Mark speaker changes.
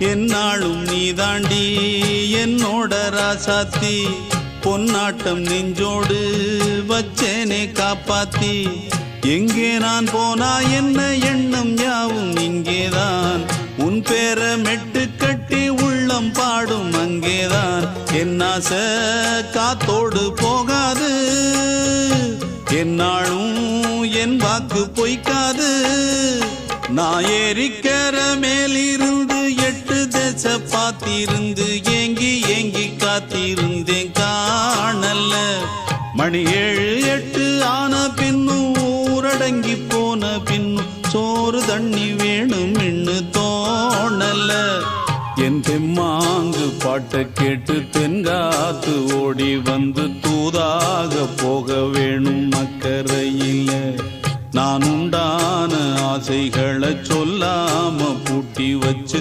Speaker 1: என்னாலும் நீதாண்டி என்னோட ராசாத்தி பொன்னாட்டம் நெஞ்சோடு வச்சேனே காப்பாத்தி எங்கே நான் போனா என்ன எண்ணம் யாவும் இங்கேதான் உன் பேர மெட்டு கட்டி உள்ளம் பாடும் அங்கேதான் என் ஆசை காத்தோடு போகாது என்னாலும் என் வாக்கு பொய்க்காது நான் ஏறிக்கிற மேலிருந்து 8 தேச பார்த்திருந்து ஏங்கி ஏங்கி காத்திருந்தேன் காணல மணி 7 8 ஆன பின்னும் ஊரடங்கி போன பின்னும் சோறு தண்ணி வேணும் இன்னு தோணல என் தெம்மாங்கு பாட்டை கேட்டு தென்காத்து ஓடி வந்து தூதாக போக வேணும் அக்கறையில நான் உண்டான ஆசைகளை சொல்லாம பூட்டி வச்சு